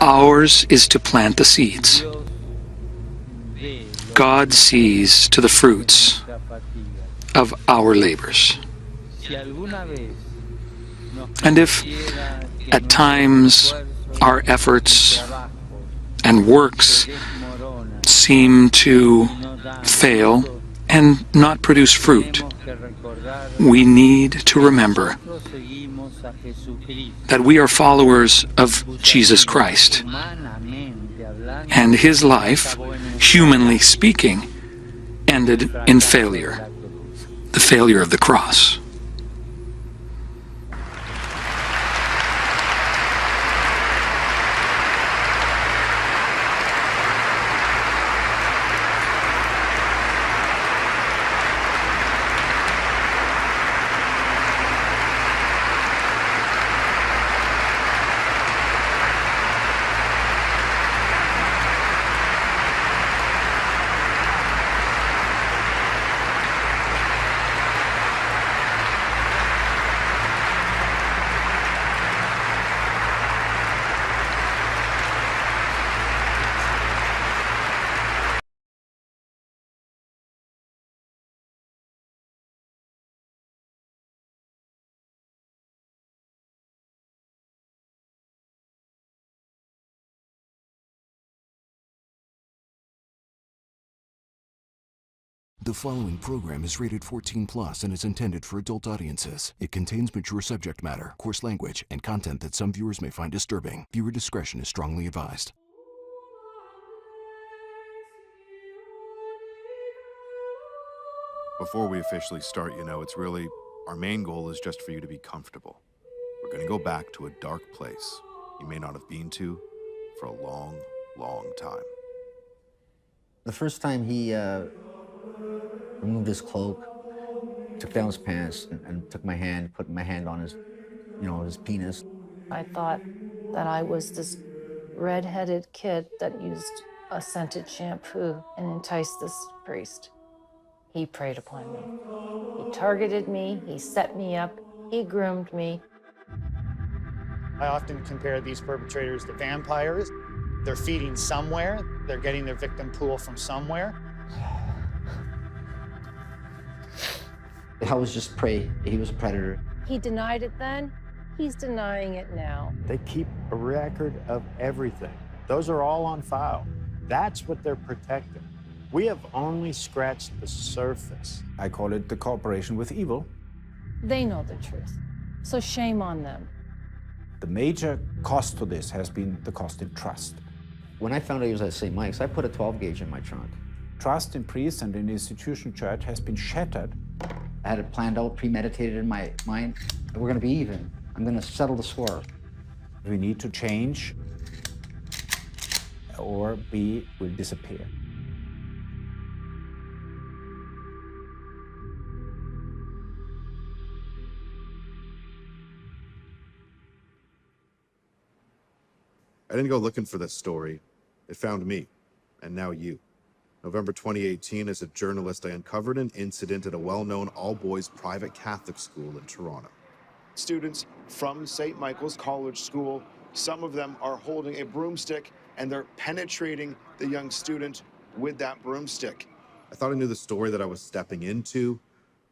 Ours is to plant the seeds. God sees to the fruits of our labors. And if at times our efforts and works seem to fail and not produce fruit, we need to remember that we are followers of Jesus Christ, and his life, humanly speaking, ended in failure, the failure of the cross. The following program is rated 14+ and is intended for adult audiences. It contains mature subject matter, coarse language, and content that some viewers may find disturbing. Viewer discretion is strongly advised. Before we officially start, it's really, our main goal is just for you to be comfortable. We're going to go back to a dark place you may not have been to for a long, long time. The first time he removed his cloak, took down his pants, and took my hand, put my hand on his, his penis. I thought that I was this red-headed kid that used a scented shampoo and enticed this priest. He preyed upon me. He targeted me, he set me up, he groomed me. I often compare these perpetrators to vampires. They're feeding somewhere, they're getting their victim pool from somewhere. I was just prey. He was a predator. He denied it then, he's denying it now. They keep a record of everything. Those are all on file. That's what they're protecting. We have only scratched the surface. I call it the cooperation with evil. They know the truth, so shame on them. The major cost to this has been the cost in trust. When I found out he was at St. Mike's, I put a 12 gauge in my trunk. Trust in priests and in the institution church has been shattered. I had it planned out, premeditated in my mind. We're gonna be even. I'm gonna settle the score. We need to change, or we will disappear. I didn't go looking for this story. It found me, and now you. November 2018, as a journalist, I uncovered an incident at a well-known all-boys private Catholic school in Toronto. Students from St. Michael's College School, some of them are holding a broomstick, and they're penetrating the young student with that broomstick. I thought I knew the story that I was stepping into,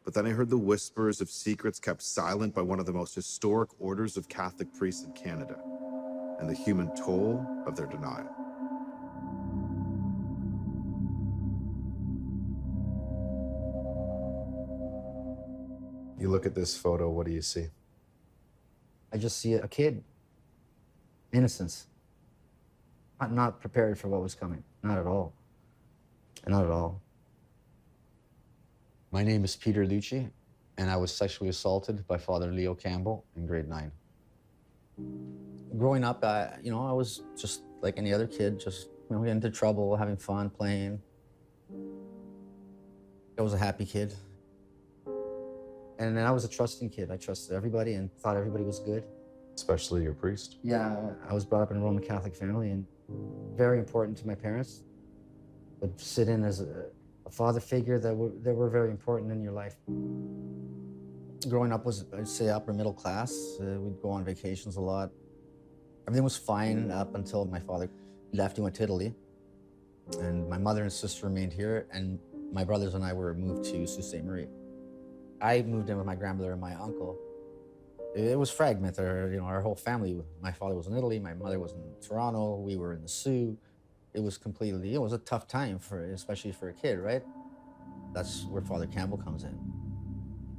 but then I heard the whispers of secrets kept silent by one of the most historic orders of Catholic priests in Canada, and the human toll of their denial. You look at this photo, what do you see? I just see a kid. Innocence. I'm not prepared for what was coming. Not at all. Not at all. My name is Peter Lucci, and I was sexually assaulted by Father Leo Campbell in grade 9. Growing up, I was just like any other kid, just getting into trouble, having fun, playing. I was a happy kid. And then I was a trusting kid. I trusted everybody and thought everybody was good. Especially your priest? Yeah, I was brought up in a Roman Catholic family and very important to my parents. Would sit in as a father figure that were very important in your life. Growing up was, I'd say, upper middle class. We'd go on vacations a lot. Everything was fine up until my father left. He went to Italy. And my mother and sister remained here, and my brothers and I were moved to Sault Ste. Marie. I moved in with my grandmother and my uncle. It was fragmented, our whole family. My father was in Italy, my mother was in Toronto, we were in the Sioux. It was completely, it was a tough time, especially for a kid, right? That's where Father Campbell comes in.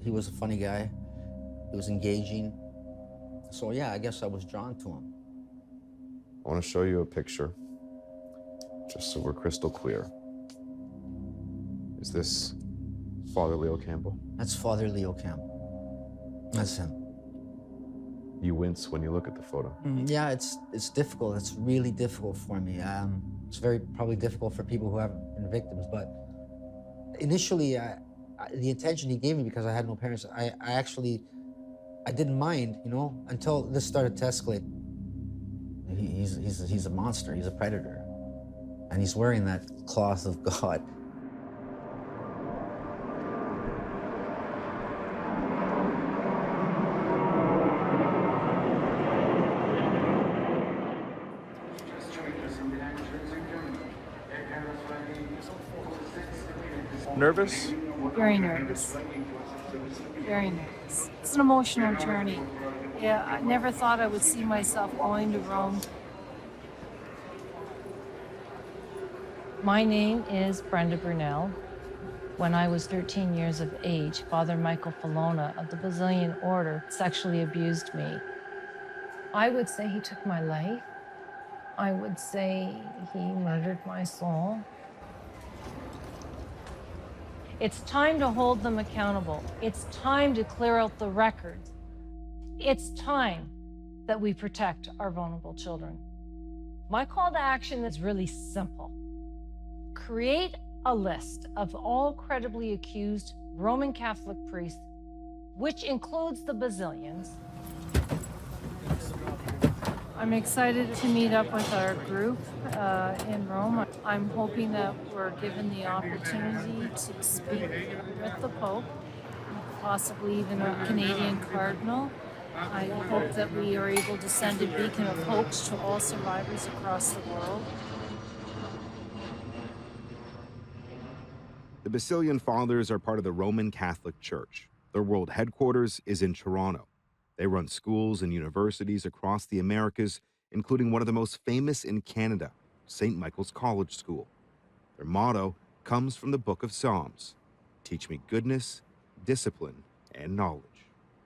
He was a funny guy, he was engaging. So yeah, I guess I was drawn to him. I want to show you a picture, just so we're crystal clear. Is this Father Leo Campbell? That's Father Leo Campbell. That's him. You wince when you look at the photo. Yeah, it's difficult. It's really difficult for me. It's probably difficult for people who haven't been victims, but initially, the attention he gave me, because I had no parents, I didn't mind, until this started to escalate. He's a monster, he's a predator. And he's wearing that cloth of God. Nervous? Very nervous. Very nervous. It's an emotional journey. Yeah, I never thought I would see myself going to Rome. My name is Brenda Brunel. When I was 13 years of age, Father Michael Falona of the Basilian Order sexually abused me. I would say he took my life. I would say he murdered my soul. It's time to hold them accountable. It's time to clear out the records. It's time that we protect our vulnerable children. My call to action is really simple. Create a list of all credibly accused Roman Catholic priests, which includes the Basilians. I'm excited to meet up with our group in Rome. I'm hoping that we're given the opportunity to speak with the Pope, possibly even a Canadian cardinal. I hope that we are able to send a beacon of hope to all survivors across the world. The Basilian Fathers are part of the Roman Catholic Church. Their world headquarters is in Toronto. They run schools and universities across the Americas, including one of the most famous in Canada, St. Michael's College School. Their motto comes from the Book of Psalms: teach me goodness, discipline, and knowledge.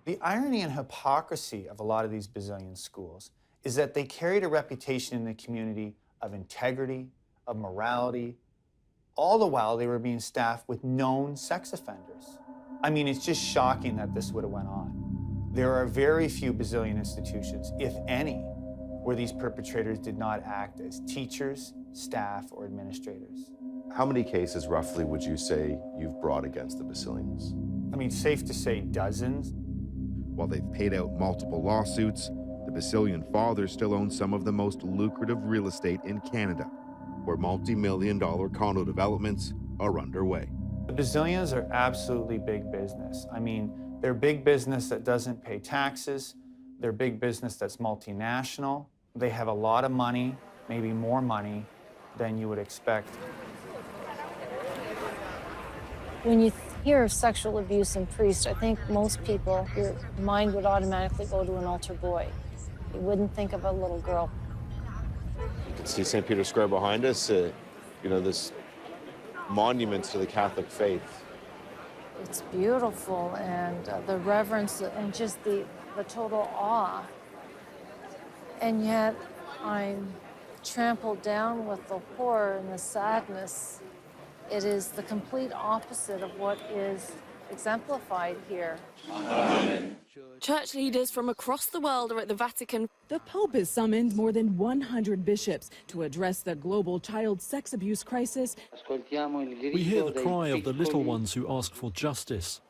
The irony and hypocrisy of a lot of these Basilian schools is that they carried a reputation in the community of integrity, of morality, all the while they were being staffed with known sex offenders. I mean, it's just shocking that this would have went on. There are very few Basilian institutions, if any, where these perpetrators did not act as teachers, staff, or administrators. How many cases, roughly, would you say you've brought against the Basilians? I mean, safe to say dozens. While they've paid out multiple lawsuits, the Basilian Fathers still own some of the most lucrative real estate in Canada, where multi-million-dollar condo developments are underway. The Basilians are absolutely big business. I mean, they're big business that doesn't pay taxes. They're big business that's multinational. They have a lot of money, maybe more money than you would expect. When you hear of sexual abuse in priests, I think most people, your mind would automatically go to an altar boy. You wouldn't think of a little girl. You can see St. Peter's Square behind us, this monument to the Catholic faith. It's beautiful, and the reverence and just the total awe. And yet I'm trampled down with the horror and the sadness. It is the complete opposite of what is exemplified here. Church leaders from across the world are at the Vatican. The Pope has summoned more than 100 bishops to address the global child sex abuse crisis. We hear the cry of the little ones who ask for justice.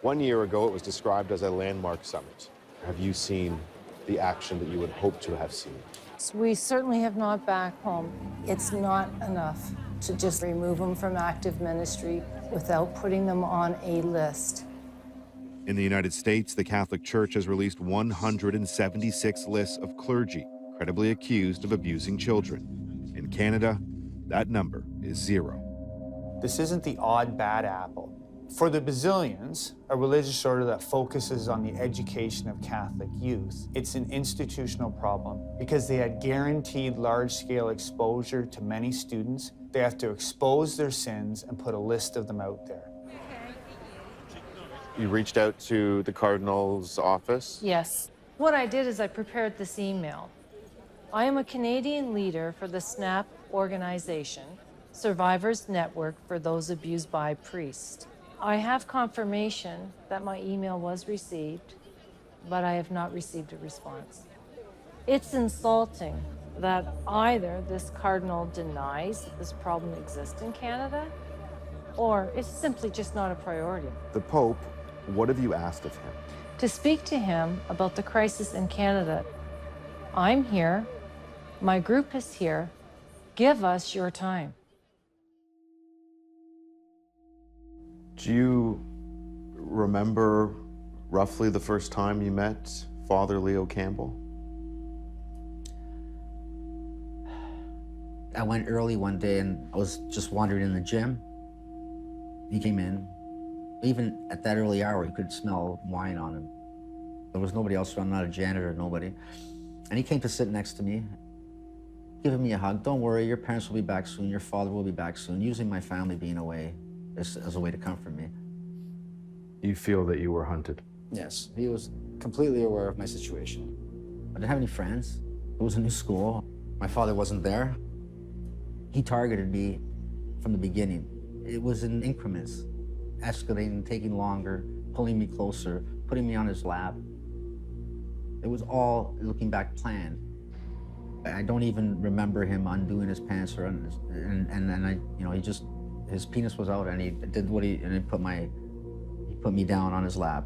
1 year ago, it was described as a landmark summit. Have you seen the action that you would hope to have seen? We certainly have not back home. It's not enough to just remove them from active ministry without putting them on a list. In the United States, the Catholic Church has released 176 lists of clergy, credibly accused of abusing children. In Canada, that number is 0. This isn't the odd bad apple. For the Basilians, a religious order that focuses on the education of Catholic youth, it's an institutional problem because they had guaranteed large-scale exposure to many students. They have to expose their sins and put a list of them out there. You reached out to the Cardinal's office? Yes. What I did is I prepared this email. I am a Canadian leader for the SNAP organization, Survivors Network for Those Abused by Priests. I have confirmation that my email was received, but I have not received a response. It's insulting that either this cardinal denies that this problem exists in Canada, or it's simply just not a priority. The Pope, what have you asked of him? To speak to him about the crisis in Canada. I'm here, my group is here, give us your time. Do you remember roughly the first time you met Father Leo Campbell? I went early one day and I was just wandering in the gym. He came in. Even at that early hour, you could smell wine on him. There was nobody else around, not a janitor, nobody. And he came to sit next to me, giving me a hug. Don't worry, your parents will be back soon, your father will be back soon, using my family being away as a way to comfort me. You feel that you were hunted? Yes, he was completely aware of my situation. I didn't have any friends. It was a new school. My father wasn't there. He targeted me from the beginning. It was in increments, escalating, taking longer, pulling me closer, putting me on his lap. It was all, looking back, planned. I don't even remember him undoing his pants or and I, you know, he just, his penis was out and he did what he put me down on his lap.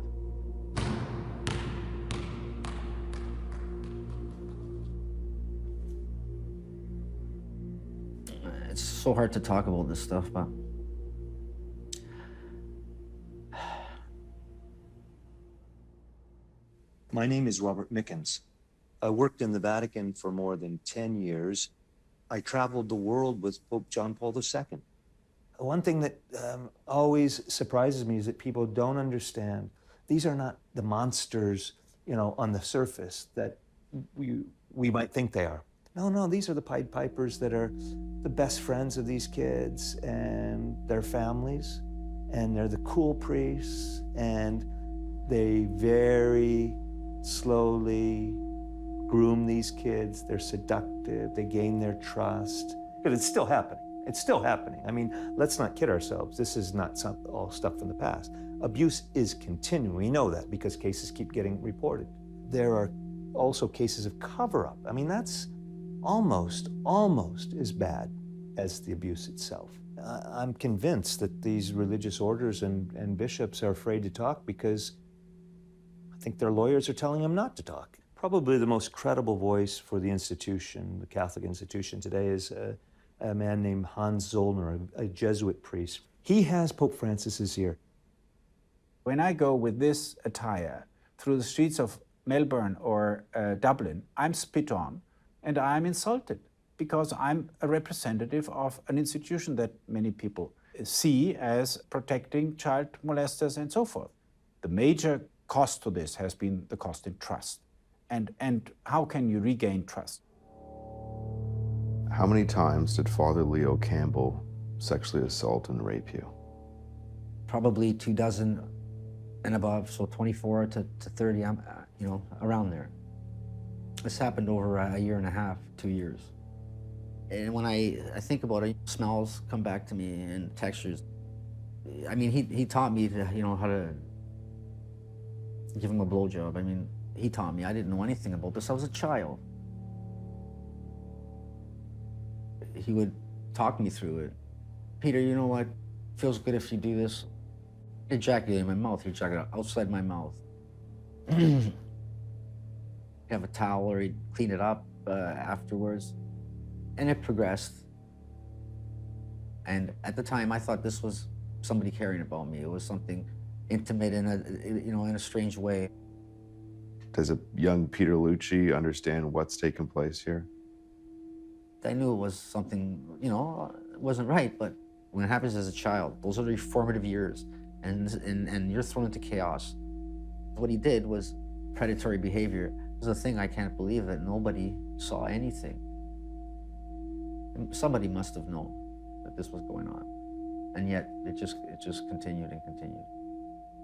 It's so hard to talk about this stuff, but my name is Robert Mickens. I worked in the Vatican for more than 10 years. I traveled the world with Pope John Paul II. One thing that always surprises me is that people don't understand. These are not the monsters, you know, on the surface that we might think they are. No, these are the Pied Pipers that are the best friends of these kids and their families, and they're the cool priests, and they very slowly groom these kids. They're seductive, they gain their trust. But it's still happening. It's still happening. I mean, let's not kid ourselves. This is not all stuff from the past. Abuse is continuing. We know that because cases keep getting reported. There are also cases of cover-up. I mean, that's almost as bad as the abuse itself. I'm convinced that these religious orders and bishops are afraid to talk because I think their lawyers are telling them not to talk. Probably the most credible voice for the institution, the Catholic institution today, is a man named Hans Zollner, a Jesuit priest. He has Pope Francis's ear. When I go with this attire through the streets of Melbourne or Dublin, I'm spit on and I'm insulted because I'm a representative of an institution that many people see as protecting child molesters and so forth. The major cost to this has been the cost in trust. And how can you regain trust? How many times did Father Leo Campbell sexually assault and rape you? Probably 24 and above, so 24 to 30, you know, around there. This happened over a year and a half, 2 years. And when I think about it, smells come back to me and textures. I mean, he taught me to, you know, how to give him a blowjob. I mean, he taught me. I didn't know anything about this. I was a child. He would talk me through it. Peter, you know what? Feels good if you do this. He ejaculated in my mouth. He ejaculated outside my mouth. He'd have a towel or he'd clean it up afterwards. And it progressed. And at the time, I thought this was somebody caring about me. It was something intimate in a strange way. Does a young Peter Lucci understand what's taking place here? I knew it was something, you know, it wasn't right, but when it happens as a child, those are your formative years, and you're thrown into chaos. What he did was predatory behavior. It was a thing I can't believe that nobody saw anything. Somebody must have known that this was going on, and yet it just continued and continued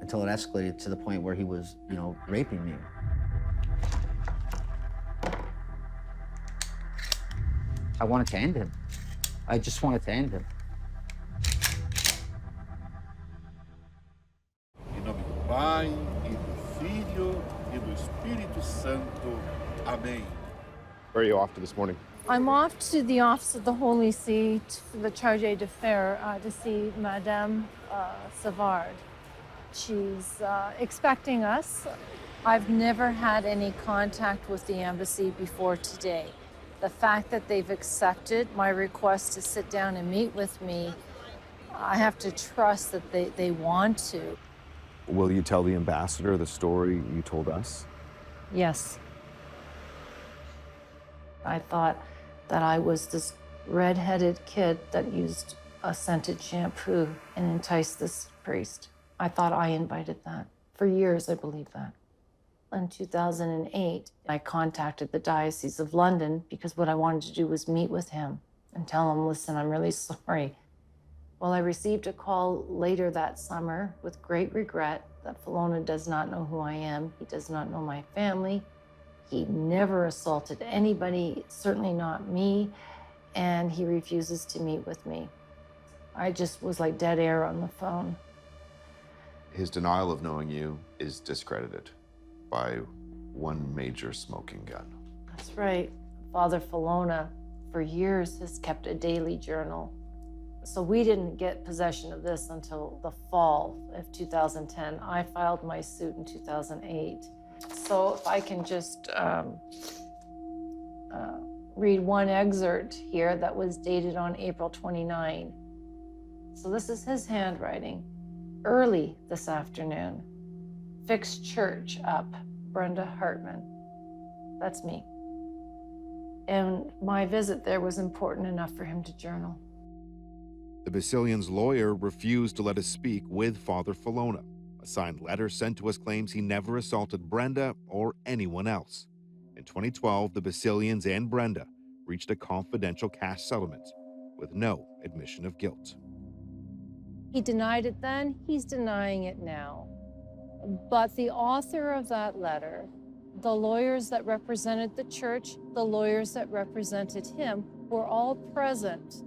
until it escalated to the point where he was, you know, raping me. I wanted to end him. I just wanted to end him. Em nome do Pai, e do Filho, e do Espírito Santo. Amém. Where are you off to this morning? I'm off to the Office of the Holy See for the Chargé d'Affaires to see Madame Savard. She's expecting us. I've never had any contact with the embassy before today. The fact that they've accepted my request to sit down and meet with me, I have to trust that they want to. Will you tell the ambassador the story you told us? Yes. I thought that I was this red-headed kid that used a scented shampoo and enticed this priest. I thought I invited that. For years, I believed that. In 2008, I contacted the Diocese of London because what I wanted to do was meet with him and tell him, listen, I'm really sorry. Well, I received a call later that summer with great regret that Filona does not know who I am. He does not know my family. He never assaulted anybody, certainly not me, and he refuses to meet with me. I just was like dead air on the phone. His denial of knowing you is discredited by one major smoking gun. That's right. Father Filona, for years, has kept a daily journal. So we didn't get possession of this until the fall of 2010. I filed my suit in 2008. So if I can just read one excerpt here that was dated on April 29. So this is his handwriting. Early this afternoon, fixed church up, Brenda Hartman. That's me. And my visit there was important enough for him to journal. The Basilian's lawyer refused to let us speak with Father Filona. A signed letter sent to us claims he never assaulted Brenda or anyone else. In 2012, the Basilians and Brenda reached a confidential cash settlement with no admission of guilt. He denied it then, he's denying it now. But the author of that letter, the lawyers that represented the church, the lawyers that represented him, were all present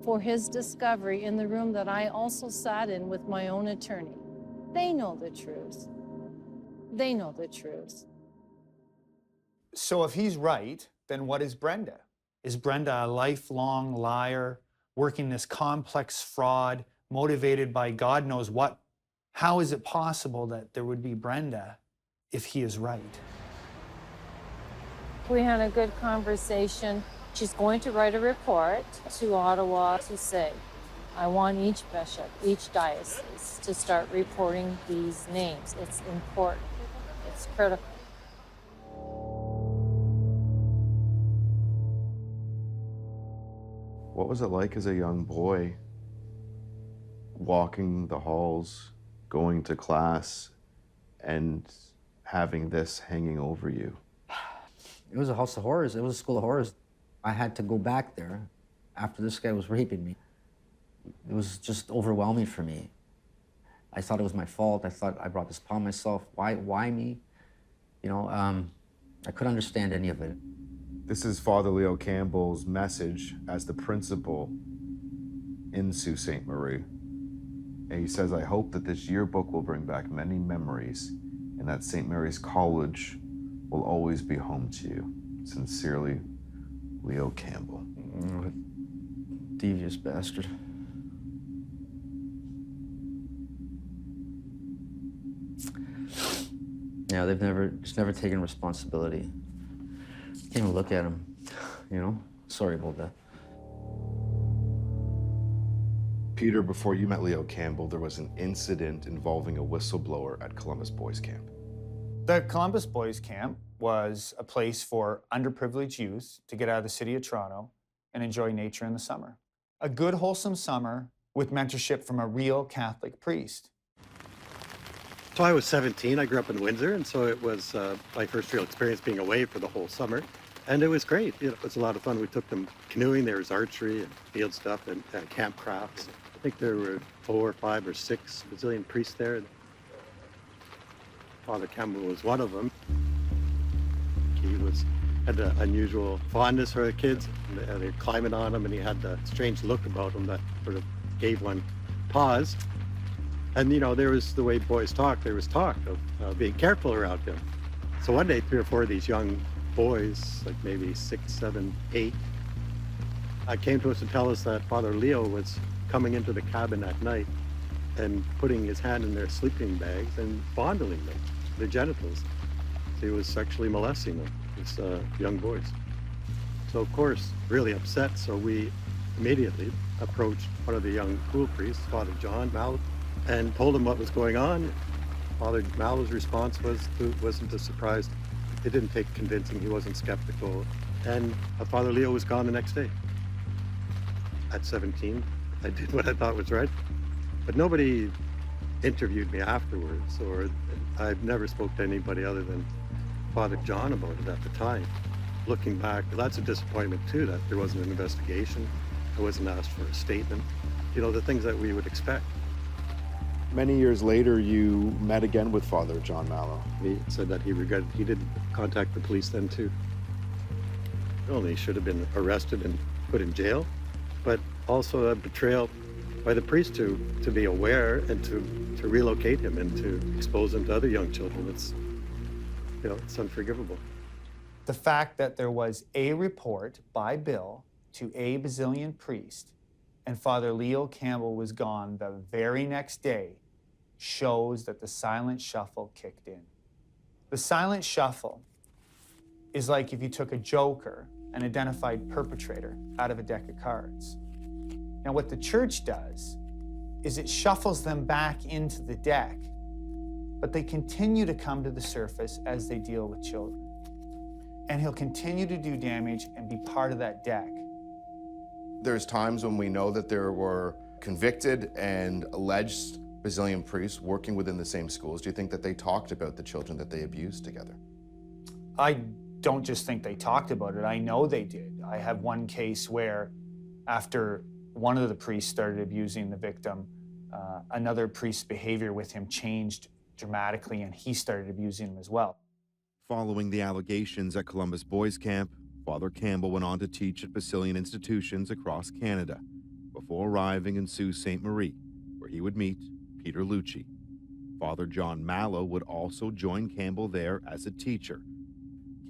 for his discovery in the room that I also sat in with my own attorney. They know the truth. They know the truth. So if he's right, then what is Brenda? Is Brenda a lifelong liar, working this complex fraud, motivated by God knows what? How is it possible that there would be Brenda if he is right? We had a good conversation. She's going to write a report to Ottawa to say, I want each bishop, each diocese to start reporting these names. It's important. It's critical. What was it like as a young boy, walking the halls, going to class, and having this hanging over you? It was a house of horrors. It was a school of horrors. I had to go back there after this guy was raping me. It was just overwhelming for me. I thought it was my fault. I thought I brought this upon myself. Why me? You know, I couldn't understand any of it. This is Father Leo Campbell's message as the principal in Sault Ste. Marie. And he says, I hope that this yearbook will bring back many memories and that St. Mary's College will always be home to you. Sincerely, Leo Campbell. Devious bastard. Yeah, they've just never taken responsibility. Can't even look at him, you know? Sorry about that. Peter, before you met Leo Campbell, there was an incident involving a whistleblower at Columbus Boys Camp. The Columbus Boys Camp was a place for underprivileged youth to get out of the city of Toronto and enjoy nature in the summer. A good, wholesome summer with mentorship from a real Catholic priest. So I was 17, I grew up in Windsor, and so it was my first real experience being away for the whole summer. And it was great. It was a lot of fun. We took them canoeing, there was archery and field stuff and camp crafts. I think there were 4 or 5 or 6 Brazilian priests there. Father Campbell was one of them. He had an unusual fondness for the kids. They were climbing on him, and he had a strange look about him that sort of gave one pause. And, you know, there was the way boys talk. There was talk of being careful around him. So one day, 3 or 4 of these young boys, like maybe 6, 7, 8, came to us to tell us that Father Leo was coming into the cabin at night and putting his hand in their sleeping bags and fondling them, their genitals. So he was sexually molesting them, these young boys. So of course, really upset, so we immediately approached one of the young pool priests, Father John Mallow, and told him what was going on. Father Mallow's response wasn't a surprise. It didn't take convincing, he wasn't skeptical. And Father Leo was gone the next day. At 17, I did what I thought was right. But nobody interviewed me afterwards, or I've never spoke to anybody other than Father John about it at the time. Looking back, that's a disappointment too, that there wasn't an investigation. I wasn't asked for a statement. You know, the things that we would expect. Many years later, you met again with Father John Mallow. He said that he regretted he didn't contact the police then too. Not only should have been arrested and put in jail, but also a betrayal by the priest to be aware and to relocate him and to expose him to other young children. It's, you know, it's unforgivable. The fact that there was a report by Bill to a Brazilian priest and Father Leo Campbell was gone the very next day shows that the silent shuffle kicked in. The silent shuffle is like if you took a joker, an identified perpetrator, out of a deck of cards. Now, what the church does is it shuffles them back into the deck, but they continue to come to the surface as they deal with children. And he'll continue to do damage and be part of that deck. There's times when we know that there were convicted and alleged Brazilian priests working within the same schools. Do you think that they talked about the children that they abused together? I don't just think they talked about it, I know they did. I have one case where after one of the priests started abusing the victim, another priest's behavior with him changed dramatically and he started abusing him as well. Following the allegations at Columbus Boys Camp, Father Campbell went on to teach at Basilian institutions across Canada before arriving in Sault Ste. Marie, where he would meet Peter Lucci. Father John Mallow would also join Campbell there as a teacher.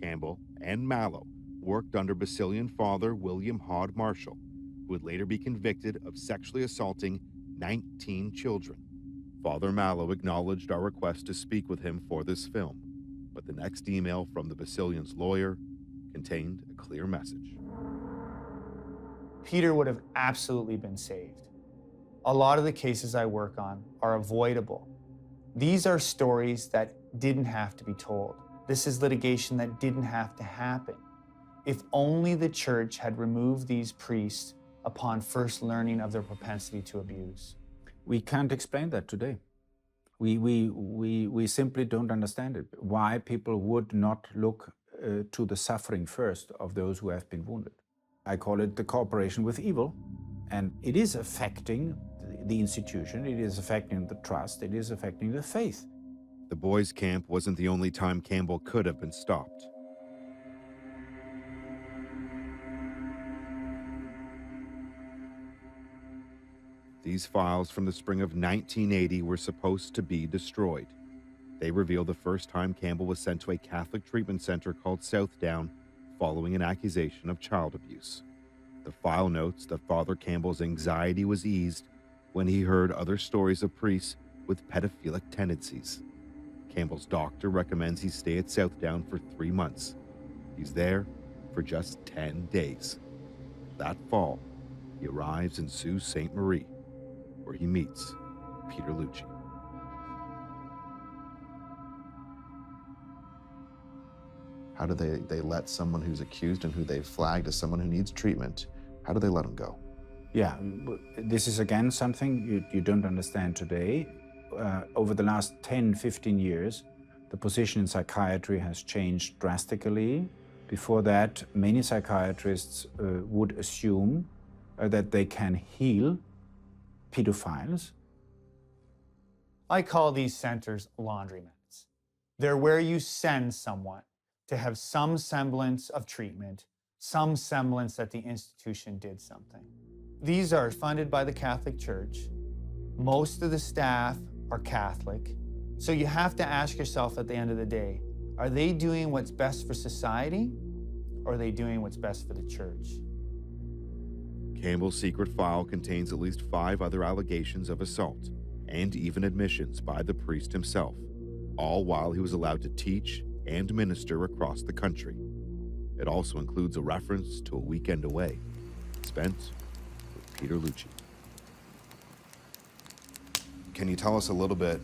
Campbell and Mallow worked under Basilian Father William Hod Marshall, who would later be convicted of sexually assaulting 19 children. Father Mallow acknowledged our request to speak with him for this film, but the next email from the Basilian's lawyer contained a clear message. Peter would have absolutely been saved. A lot of the cases I work on are avoidable. These are stories that didn't have to be told. This is litigation that didn't have to happen. If only the church had removed these priests upon first learning of their propensity to abuse. We can't explain that today. We simply don't understand it. Why people would not look to the suffering first of those who have been wounded. I call it the cooperation with evil, and it is affecting the institution, it is affecting the trust, it is affecting the faith. The boys' camp wasn't the only time Campbell could have been stopped. These files from the spring of 1980 were supposed to be destroyed. They reveal the first time Campbell was sent to a Catholic treatment center called Southdown following an accusation of child abuse. The file notes that Father Campbell's anxiety was eased when he heard other stories of priests with pedophilic tendencies. Campbell's doctor recommends he stay at Southdown for 3 months. He's there for just 10 days. That fall, he arrives in Sault Ste. Marie, where he meets Peter Lucci. How do they let someone who's accused and who they've flagged as someone who needs treatment, how do they let them go? Yeah, this is again something you don't understand today. Over the last 10, 15 years, the position in psychiatry has changed drastically. Before that, many psychiatrists would assume that they can heal pedophiles. I call these centers laundromats. They're where you send someone to have some semblance of treatment, some semblance that the institution did something. These are funded by the Catholic Church. Most of the staff are Catholic. So you have to ask yourself at the end of the day, are they doing what's best for society, or are they doing what's best for the church? Campbell's secret file contains at least 5 other allegations of assault and even admissions by the priest himself, all while he was allowed to teach and minister across the country. It also includes a reference to a weekend away spent with Peter Lucci. Can you tell us a little bit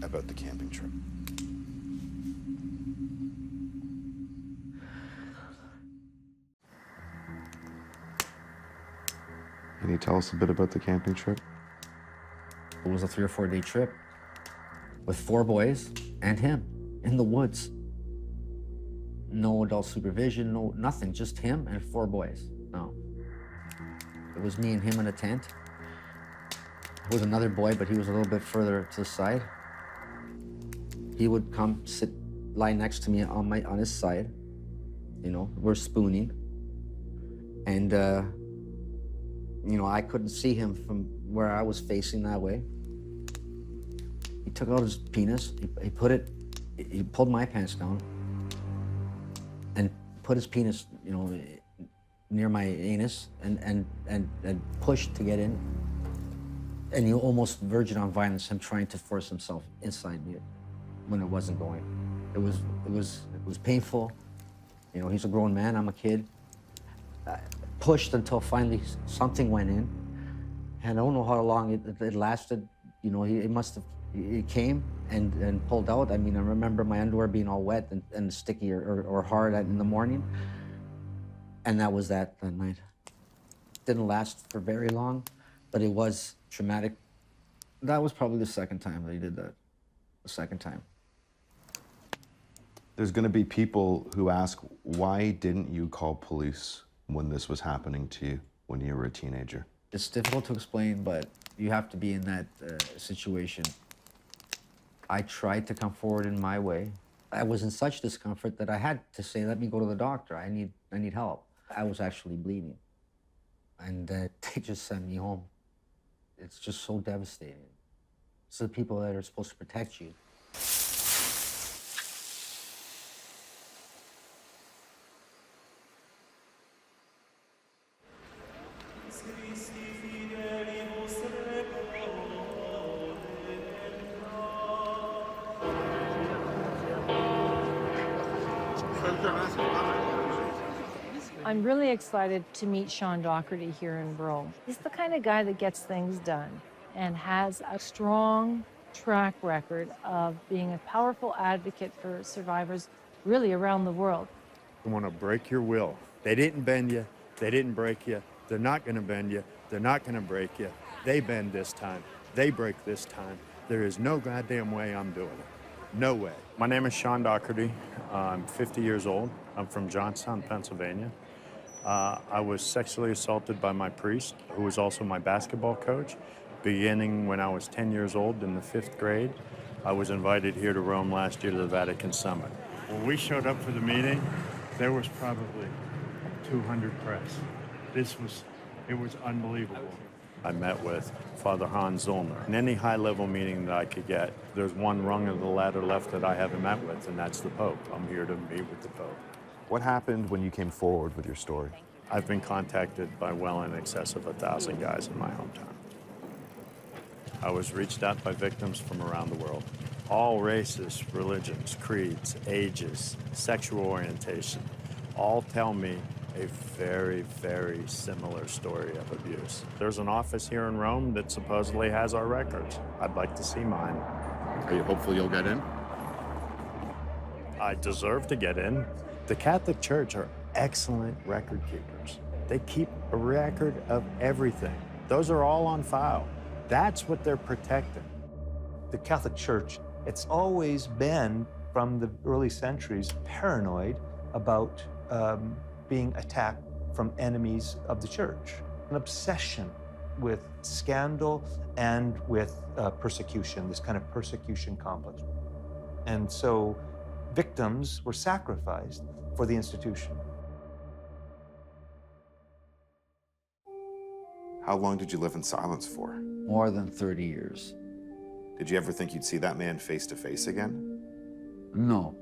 about the camping trip? Can you tell us a bit about the camping trip? It was a 3 or 4 day trip with 4 boys and him in the woods. No adult supervision, no nothing, just him and 4 boys. No. It was me and him in a tent. There was another boy, but he was a little bit further to the side. He would come lie next to me on his side. You know, we're spooning. And you know, I couldn't see him from where I was facing that way. He took out his penis, he pulled my pants down and put his penis, you know, near my anus and pushed to get in. And he almost verged on violence, him trying to force himself inside me when it wasn't going. It was painful. You know, he's a grown man, I'm a kid. Pushed until finally something went in. And I don't know how long it lasted. You know, he came and pulled out. I mean, I remember my underwear being all wet and sticky or hard in the morning. And that was that night. Didn't last for very long, but it was traumatic. That was probably the second time that he did that. The second time. There's going to be people who ask, why didn't you call police when this was happening to you when you were a teenager? It's difficult to explain, but you have to be in that situation. I tried to come forward in my way. I was in such discomfort that I had to say, let me go to the doctor. I need help. I was actually bleeding. And they just sent me home. It's just so devastating. It's the people that are supposed to protect you. I'm really excited to meet Sean Doherty here in Rome. He's the kind of guy that gets things done and has a strong track record of being a powerful advocate for survivors really around the world. They want to break your will. They didn't bend you. They didn't break you. They're not going to bend you. They're not going to break you. They bend this time. They break this time. There is no goddamn way I'm doing it. No way. My name is Sean Doherty. I'm 50 years old. I'm from Johnstown, Pennsylvania. I was sexually assaulted by my priest, who was also my basketball coach, beginning when I was 10 years old in the 5th grade. I was invited here to Rome last year to the Vatican Summit. When we showed up for the meeting, there was probably 200 press. It was unbelievable. I met with Father Hans Zollner. In any high-level meeting that I could get, there's one rung of the ladder left that I haven't met with, and that's the Pope. I'm here to meet with the Pope. What happened when you came forward with your story? I've been contacted by well in excess of 1,000 guys in my hometown. I was reached out by victims from around the world. All races, religions, creeds, ages, sexual orientation, all tell me a very, very similar story of abuse. There's an office here in Rome that supposedly has our records. I'd like to see mine. Are you hopeful you'll get in? I deserve to get in. The Catholic Church are excellent record keepers. They keep a record of everything. Those are all on file. That's what they're protecting. The Catholic Church, it's always been, from the early centuries, paranoid about being attacked from enemies of the church. An obsession with scandal and with persecution, this kind of persecution complex. And so victims were sacrificed for the institution. How long did you live in silence for? More than 30 years. Did you ever think you'd see that man face to face again? No,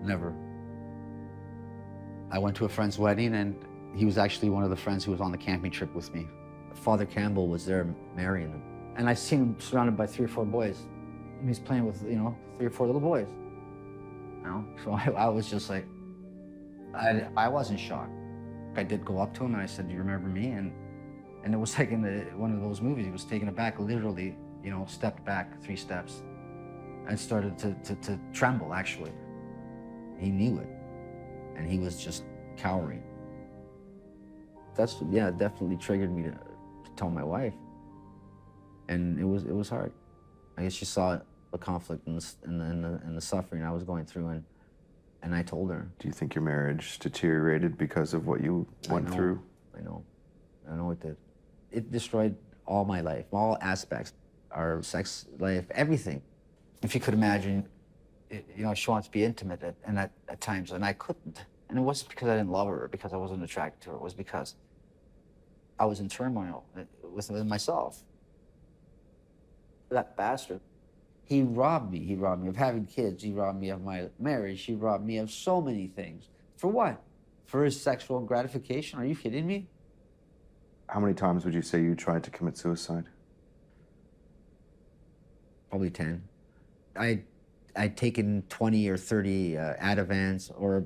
never. I went to a friend's wedding, and he was actually one of the friends who was on the camping trip with me. Father Campbell was there marrying them. And I seen him surrounded by 3 or 4 boys. And he's playing with, 3 or 4 little boys. So I was just like, I wasn't shocked. I did go up to him and I said, "Do you remember me?" And it was like in one of those movies. He was taken aback, literally, stepped back 3 steps and started to tremble, actually. He knew it. And he was just cowering. That's, definitely triggered me to tell my wife. And it was hard. I guess she saw the conflict and the suffering I was going through, and I told her. Do you think your marriage deteriorated because of what you went through? I know it did. It destroyed all my life, all aspects, our sex life, everything. If you could imagine, she wanted to be intimate at times, and I couldn't. And it wasn't because I didn't love her or because I wasn't attracted to her. It was because I was in turmoil within myself. That bastard, he robbed me. He robbed me of having kids. He robbed me of my marriage. He robbed me of so many things. For what? For his sexual gratification? Are you kidding me? How many times would you say you tried to commit suicide? Probably 10. I'd taken 20 or 30 Advents or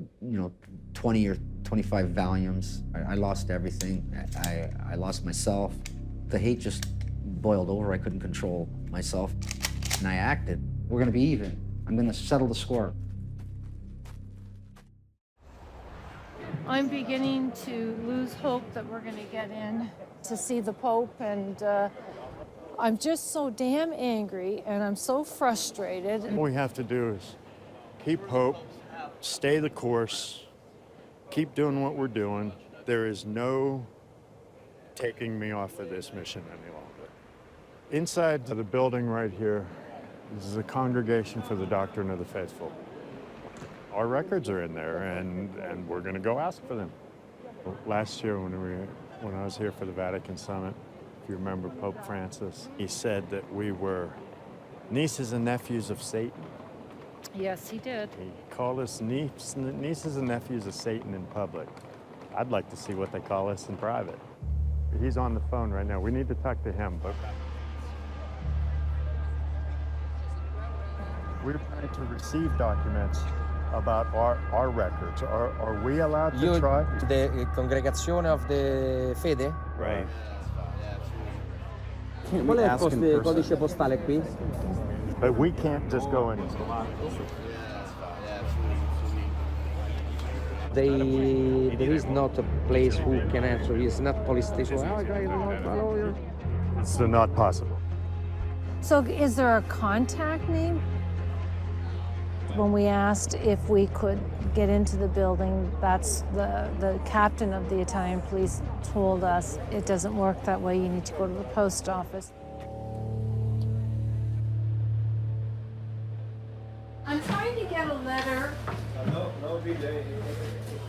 20 or 25 Valiums. I lost everything. I lost myself. The hate just boiled over. I couldn't control myself. And I acted. We're gonna be even. I'm gonna settle the score. I'm beginning to lose hope that we're going to get in to see the Pope, and I'm just so damn angry, and I'm so frustrated. What we have to do is keep hope, stay the course, keep doing what we're doing. There is no taking me off of this mission any longer. Inside the building right here, this is a congregation for the doctrine of the faithful. Our records are in there, and we're going to go ask for them. Last year when I was here for the Vatican Summit, if you remember Pope Francis, he said that we were nieces and nephews of Satan. Yes, he did. He called us nieces and nephews of Satan in public. I'd like to see what they call us in private. He's on the phone right now. We need to talk to him, but we're trying to receive documents about our records. Are we allowed to try? The congregation of the Fede? Right. Qual è il codice postale qui? But we can't just go in. There is not a place who can answer. It's not police station. It's not possible. So is there a contact name? When we asked if we could get into the building, that's the captain of the Italian police told us it doesn't work that way. You need to go to the post office. I'm trying to get a letter. No video.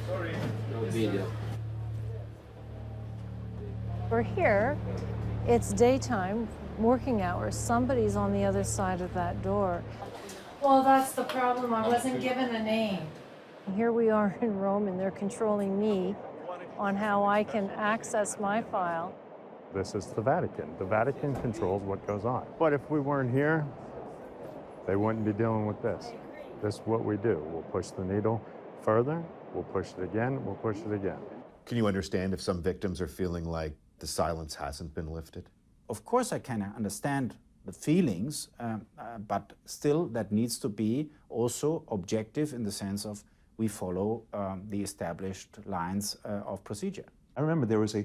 Sorry. No video. We're here. It's daytime, working hours. Somebody's on the other side of that door. Well, that's the problem. I wasn't given a name. Here we are in Rome, and they're controlling me on how I can access my file. This is the Vatican. The Vatican controls what goes on. But if we weren't here, they wouldn't be dealing with this. This is what we do. We'll push the needle further, we'll push it again, we'll push it again. Can you understand if some victims are feeling like the silence hasn't been lifted? Of course I can understand the feelings, but still that needs to be also objective in the sense of we follow the established lines of procedure. I remember there was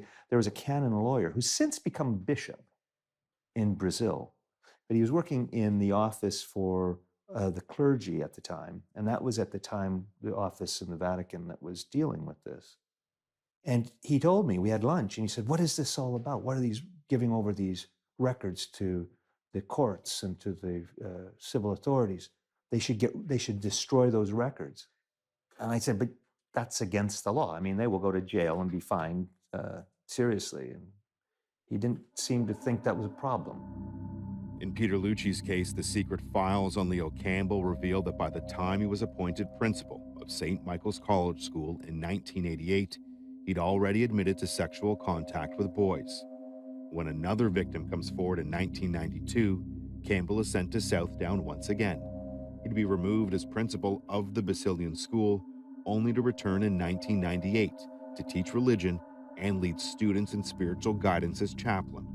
a canon lawyer who's since become a bishop in Brazil, but he was working in the office for the clergy at the time, and that was at the time the office in the Vatican that was dealing with this. And he told me, we had lunch, and he said, "What is this all about? What are these giving over these records to the courts and to the civil authorities? They should destroy those records." And I said, "But that's against the law. I mean, they will go to jail and be fined seriously." And he didn't seem to think that was a problem. In Peter Lucci's case, the secret files on Leo Campbell reveal that by the time he was appointed principal of St. Michael's College School in 1988, he'd already admitted to sexual contact with boys. When another victim comes forward in 1992, Campbell is sent to Southdown once again. He'd be removed as principal of the Basilian School, only to return in 1998 to teach religion and lead students in spiritual guidance as chaplain.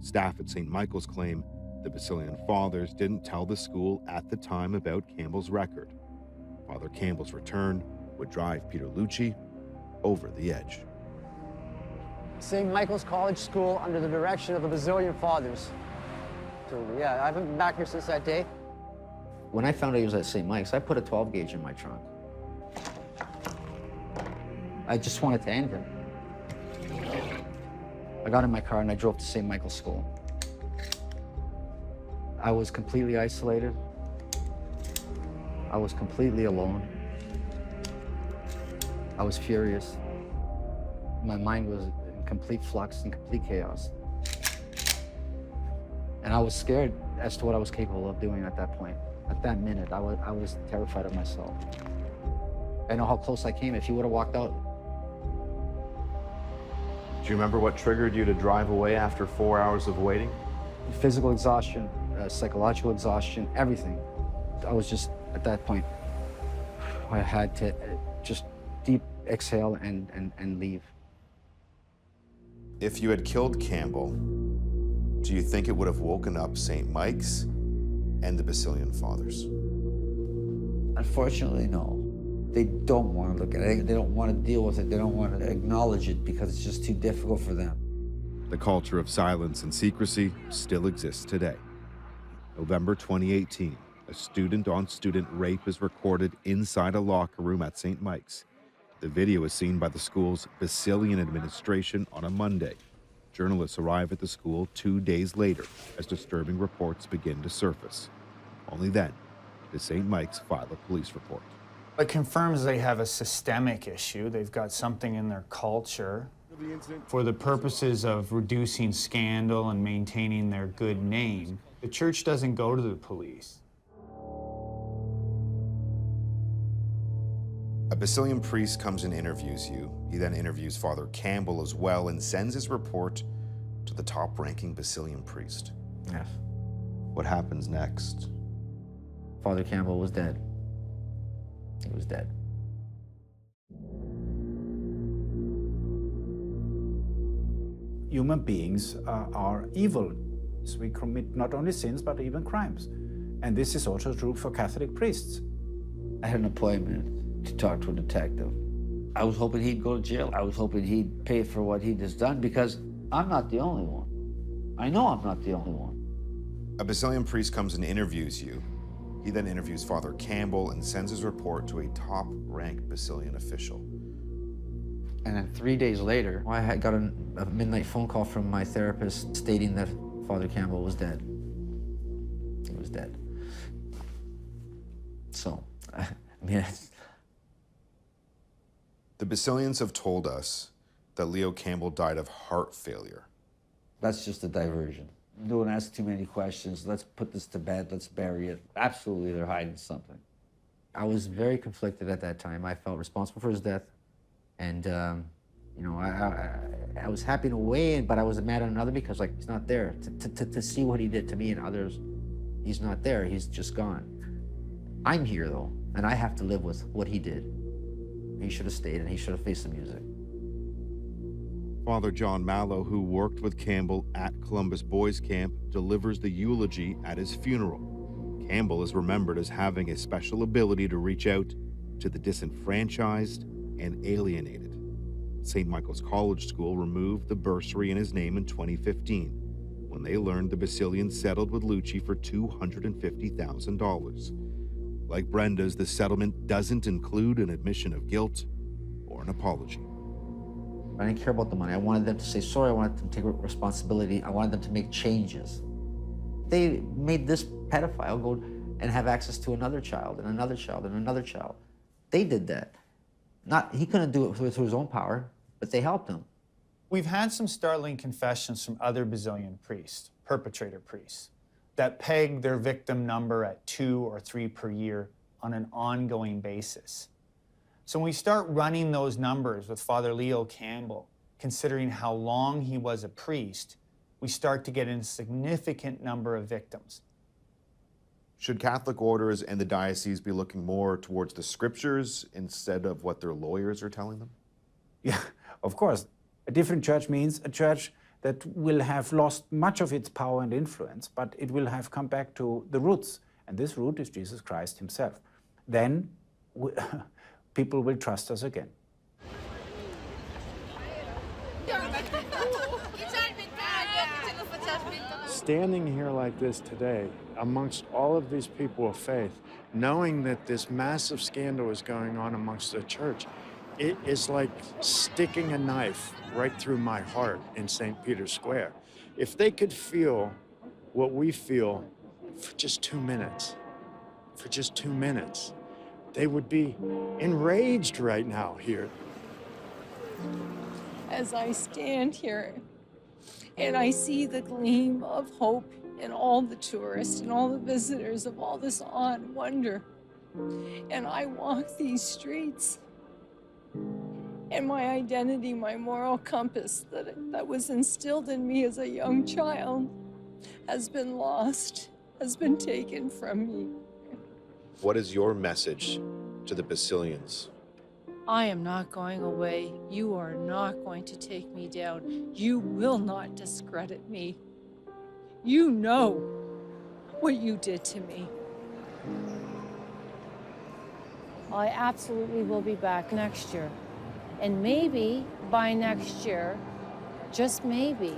Staff at St. Michael's claim the Basilian Fathers didn't tell the school at the time about Campbell's record. Father Campbell's return would drive Peter Lucci over the edge. St. Michael's College School under the direction of the Basilian Fathers. So, yeah, I've been back here since that day. When I found out he was at St. Mike's, I put a 12 gauge in my trunk. I just wanted to end him. I got in my car and I drove to St. Michael's School. I was completely isolated. I was completely alone. I was furious. My mind was in complete flux and complete chaos. And I was scared as to what I was capable of doing at that point. At that minute, I was terrified of myself. I know how close I came. If he would have walked out. Do you remember what triggered you to drive away after 4 hours of waiting? Physical exhaustion, psychological exhaustion, everything. I was just, at that point, I had to just deep exhale and leave. If you had killed Campbell, do you think it would have woken up St. Mike's and the Basilian Fathers? Unfortunately, no. They don't want to look at it. They don't want to deal with it. They don't want to acknowledge it because it's just too difficult for them. The culture of silence and secrecy still exists today. November 2018, a student-on-student rape is recorded inside a locker room at St. Mike's. The video is seen by the school's Basilian administration on a Monday. Journalists arrive at the school 2 days later as disturbing reports begin to surface. Only then does St. Mike's file a police report. It confirms they have a systemic issue. They've got something in their culture for the purposes of reducing scandal and maintaining their good name. The church doesn't go to the police. A Basilian priest comes and interviews you. He then interviews Father Campbell as well and sends his report to the top-ranking Basilian priest. Yes. What happens next? Father Campbell was dead. He was dead. Human beings are evil. So we commit not only sins, but even crimes. And this is also true for Catholic priests. I had an appointment to talk to a detective. I was hoping he'd go to jail. I was hoping he'd pay for what he has done because I'm not the only one. I know I'm not the only one. A Basilian priest comes and interviews you. He then interviews Father Campbell and sends his report to a top-ranked Basilian official. And then 3 days later, I had got a midnight phone call from my therapist stating that Father Campbell was dead. He was dead. So, I mean, The Basilians have told us that Leo Campbell died of heart failure. That's just a diversion. Don't ask too many questions. Let's put this to bed. Let's bury it. Absolutely, they're hiding something. I was very conflicted at that time. I felt responsible for his death. And, you know, I was happy in a way, but I was mad at another because, like, he's not there. To see what he did to me and others, he's not there. He's just gone. I'm here, though, and I have to live with what he did. He should have stayed, and he should have faced the music. Father John Mallow, who worked with Campbell at Columbus Boys Camp, delivers the eulogy at his funeral. Campbell is remembered as having a special ability to reach out to the disenfranchised and alienated. St. Michael's College School removed the bursary in his name in 2015 when they learned the Basilians settled with Lucci for $250,000. Like Brenda's, the settlement doesn't include an admission of guilt or an apology. I didn't care about the money. I wanted them to say sorry. I wanted them to take responsibility. I wanted them to make changes. They made this pedophile go and have access to another child and another child and another child. They did that. He couldn't do it through his own power, but they helped him. We've had some startling confessions from other Basilian priests, perpetrator priests, that peg their victim number at 2 or 3 per year on an ongoing basis. So when we start running those numbers with Father Leo Campbell, considering how long he was a priest, we start to get a significant number of victims. Should Catholic orders and the diocese be looking more towards the scriptures instead of what their lawyers are telling them? Yeah, of course. A different church means a church that will have lost much of its power and influence, but it will have come back to the roots. And this root is Jesus Christ himself. Then people will trust us again. Standing here like this today, amongst all of these people of faith, knowing that this massive scandal is going on amongst the church, it is like sticking a knife right through my heart in St. Peter's Square. If they could feel what we feel for just 2 minutes, they would be enraged right now here. As I stand here and I see the gleam of hope in all the tourists and all the visitors of all this awe and wonder, and I walk these streets, and my identity, my moral compass that was instilled in me as a young child has been lost, has been taken from me. What is your message to the Basilians? I am not going away. You are not going to take me down. You will not discredit me. You know what you did to me. I absolutely will be back next year. And maybe by next year, just maybe,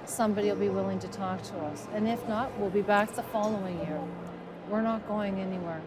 somebody will be willing to talk to us. And if not, we'll be back the following year. We're not going anywhere.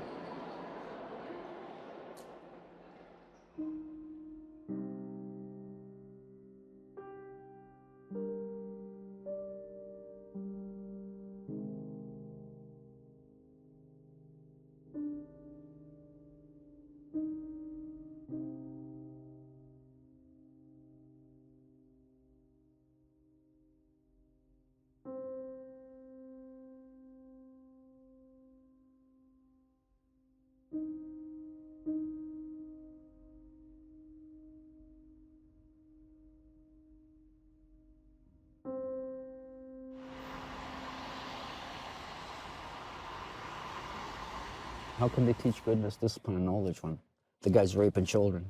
How can they teach goodness, discipline, and knowledge when the guy's raping children?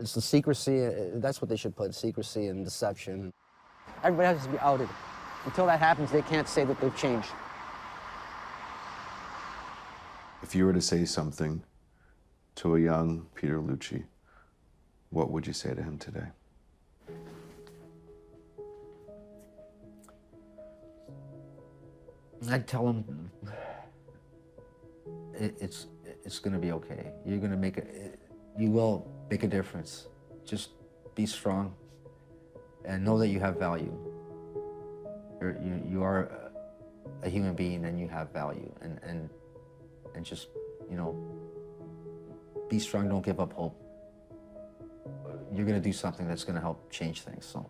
It's the secrecy, that's what they should put, secrecy and deception. Everybody has to be outed. Until that happens, they can't say that they've changed. If you were to say something to a young Peter Lucci, what would you say to him today? I'd tell him it's going to be okay. You're going to make it. You will make a difference. Just be strong and know that you have value. You are a human being and you have value. And just, you know, be strong. Don't give up hope. You're going to do something that's going to help change things. So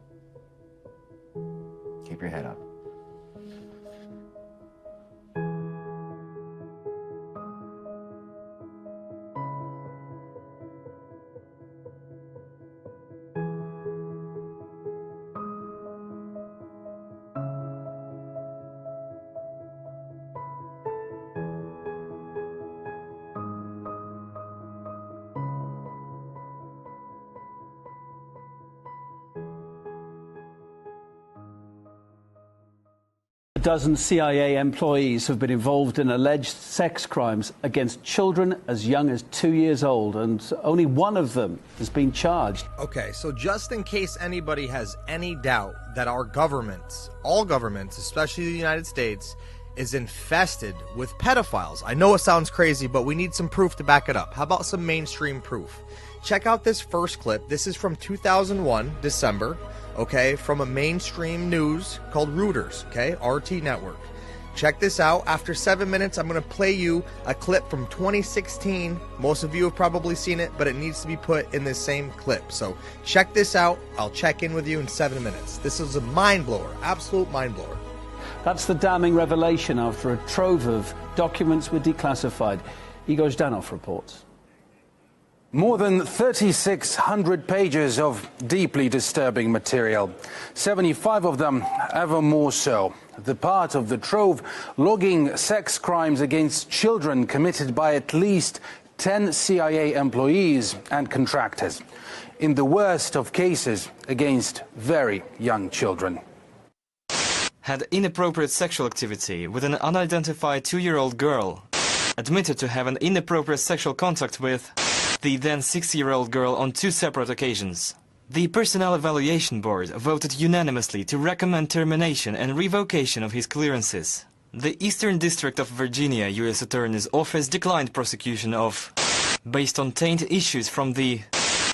keep your head up. dozen CIA employees have been involved in alleged sex crimes against children as young as 2 years old, and only one of them has been charged. Okay, so just in case anybody has any doubt that our government, all governments, especially the United States, is infested with pedophiles. I know it sounds crazy, but we need some proof to back it up. How about some mainstream proof? Check out this first clip. This is from 2001, December, okay, from a mainstream news called Reuters, okay, RT Network. Check this out. After 7 minutes, I'm going to play you a clip from 2016. Most of you have probably seen it, but it needs to be put in this same clip. So check this out. I'll check in with you in 7 minutes. This is a mind blower, absolute mind blower. That's the damning revelation after a trove of documents were declassified. Igor Zhdanov reports. More than 3,600 pages of deeply disturbing material, 75 of them ever more so. The part of the trove logging sex crimes against children committed by at least 10 CIA employees and contractors, in the worst of cases against very young children. Had inappropriate sexual activity with an unidentified 2-year-old girl, admitted to have an inappropriate sexual contact with the then 6-year-old girl on 2 separate occasions. The Personnel Evaluation Board voted unanimously to recommend termination and revocation of his clearances. The Eastern District of Virginia U.S. Attorney's Office declined prosecution of, based on taint issues from the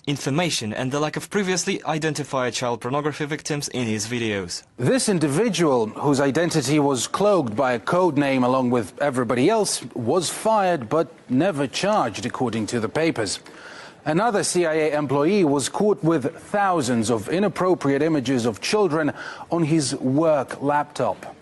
information and the lack of previously identified child pornography victims in his videos. This individual, whose identity was cloaked by a code name along with everybody else, was fired but never charged, according to the papers. Another CIA employee was caught with thousands of inappropriate images of children on his work laptop.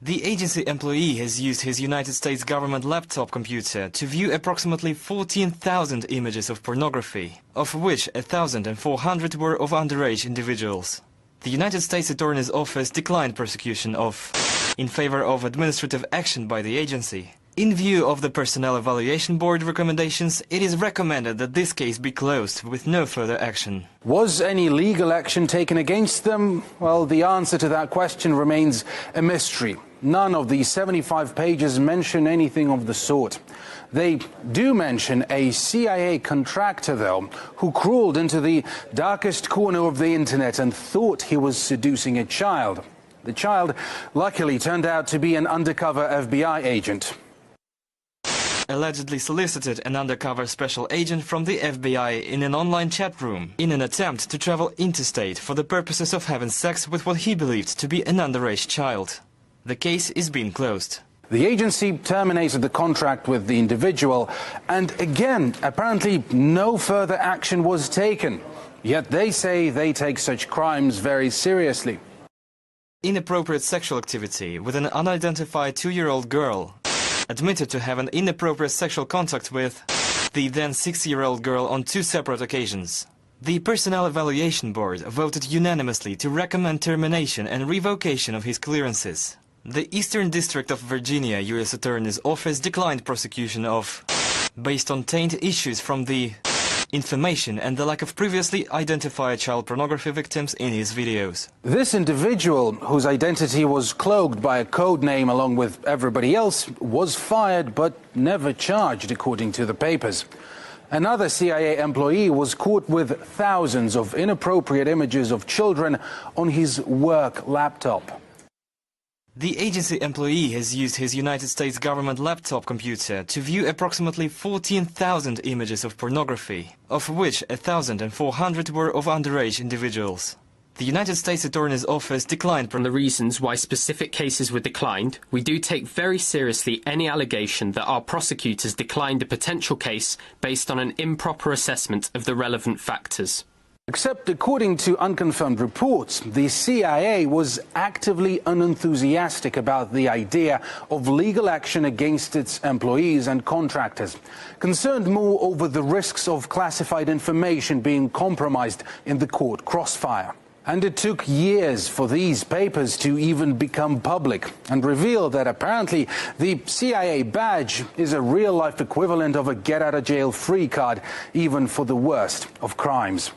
The agency employee has used his United States government laptop computer to view approximately 14,000 images of pornography, of which 1,400 were of underage individuals. The United States Attorney's Office declined prosecution of, in favor of administrative action by the agency. In view of the Personnel Evaluation Board recommendations, it is recommended that this case be closed with no further action. Was any legal action taken against them? Well, the answer to that question remains a mystery. None of the 75 pages mention anything of the sort. They do mention a CIA contractor, though, who crawled into the darkest corner of the internet and thought he was seducing a child. The child luckily turned out to be an undercover FBI agent. Allegedly solicited an undercover special agent from the FBI in an online chat room in an attempt to travel interstate for the purposes of having sex with what he believed to be an underage child. The case is being closed. The agency terminated the contract with the individual, and again, apparently no further action was taken. Yet they say they take such crimes very seriously. Inappropriate sexual activity with an unidentified 2-year-old girl, admitted to have an inappropriate sexual contact with the then 6-year-old girl on 2 separate occasions. The Personnel Evaluation Board voted unanimously to recommend termination and revocation of his clearances. The Eastern District of Virginia U.S. Attorney's Office declined prosecution of, based on taint issues from the information and the lack of previously identified child pornography victims in his videos. This individual, whose identity was cloaked by a code name along with everybody else, was fired but never charged, according to the papers. Another CIA employee was caught with thousands of inappropriate images of children on his work laptop. The agency employee has used his United States government laptop computer to view approximately 14,000 images of pornography, of which 1,400 were of underage individuals. The United States Attorney's Office declined from the reasons why specific cases were declined. We do take very seriously any allegation that our prosecutors declined a potential case based on an improper assessment of the relevant factors. Except according to unconfirmed reports, the CIA was actively unenthusiastic about the idea of legal action against its employees and contractors, concerned more over the risks of classified information being compromised in the court crossfire. And it took years for these papers to even become public and reveal that apparently the CIA badge is a real-life equivalent of a get-out-of-jail-free card, even for the worst of crimes.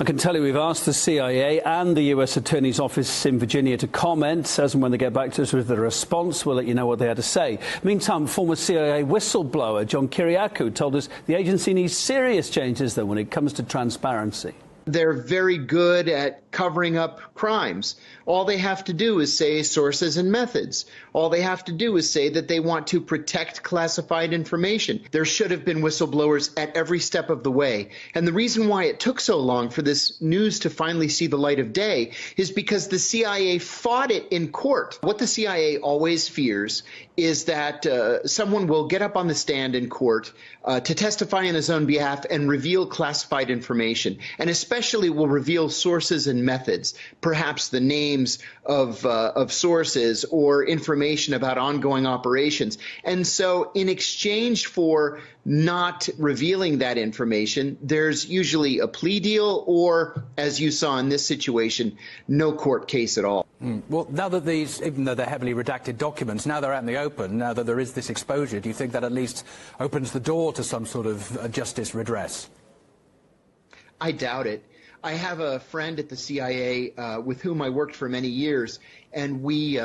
I can tell you we've asked the CIA and the US Attorney's Office in Virginia to comment. As and when they get back to us with the response, we'll let you know what they had to say. Meantime, former CIA whistleblower John Kiriakou told us the agency needs serious changes, though, when it comes to transparency. They're very good at covering up crimes. All they have to do is say sources and methods. All they have to do is say that they want to protect classified information. There should have been whistleblowers at every step of the way. And the reason why it took so long for this news to finally see the light of day is because the CIA fought it in court. What the CIA always fears is that someone will get up on the stand in court to testify on his own behalf and reveal classified information, and especially will reveal sources and methods, perhaps the names of sources or information about ongoing operations. And so in exchange for not revealing that information, there's usually a plea deal or, as you saw in this situation, no court case at all. Well, now that these, even though they're heavily redacted documents, now they're out in the open, now that there is this exposure, do you think that at least opens the door to some sort of justice redress? I doubt it. I have a friend at the CIA with whom I worked for many years, and we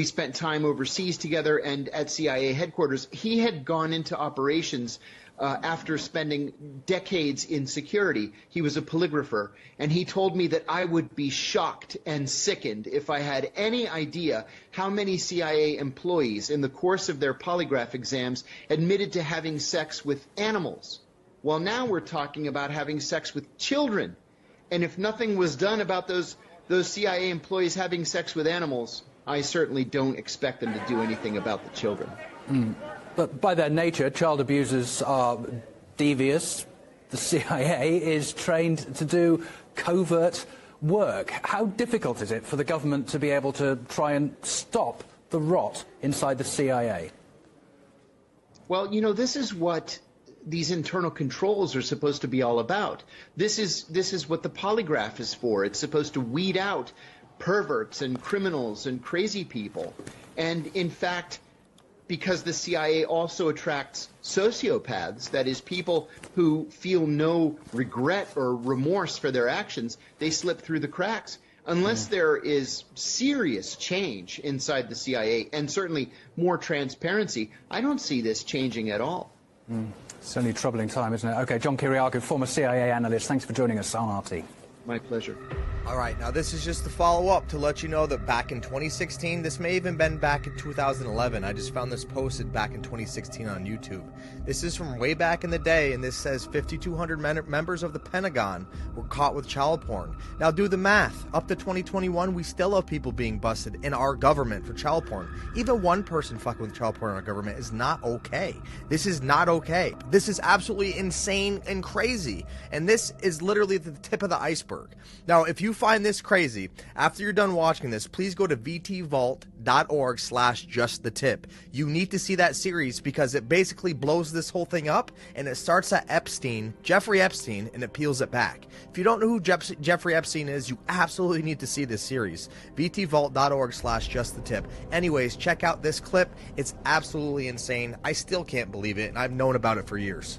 spent time overseas together and at CIA headquarters. He had gone into operations after spending decades in security. He was a polygrapher, and he told me that I would be shocked and sickened if I had any idea how many CIA employees in the course of their polygraph exams admitted to having sex with animals. Well, now we're talking about having sex with children. And if nothing was done about those CIA employees having sex with animals, I certainly don't expect them to do anything about the children. But by their nature, child abusers are devious. The CIA is trained to do covert work. How difficult is it for the government to be able to try and stop the rot inside the CIA? Well, you know, this is what these internal controls are supposed to be all about. This is what the polygraph is for. It's supposed to weed out perverts and criminals and crazy people. And in fact, because the CIA also attracts sociopaths, that is, people who feel no regret or remorse for their actions, they slip through the cracks. Unless there is serious change inside the CIA, and certainly more transparency, I don't see this changing at all. Certainly a troubling time, isn't it? OK, John Kiriakou, former CIA analyst, thanks for joining us on RT. My pleasure. All right, now this is just the follow-up to let you know that back in 2016, this may even been back in 2011. I just found this posted back in 2016 on YouTube. This is from way back in the day, and this says 5,200 members of the Pentagon were caught with child porn. Now do the math. Up to 2021, we still have people being busted in our government for child porn. Even one person fucking with child porn in our government is not okay. This is not okay. This is absolutely insane and crazy. And this is literally the tip of the iceberg. Now, if you find this crazy, after you're done watching this, please go to vtvault.org/justthetip. You need to see that series because it basically blows this whole thing up, and it starts at Jeffrey Epstein, and it peels it back. If you don't know who Jeffrey Epstein is, you absolutely need to see this series. vtvault.org/justthetip. Anyways, check out this clip. It's absolutely insane. I still can't believe it, and I've known about it for years.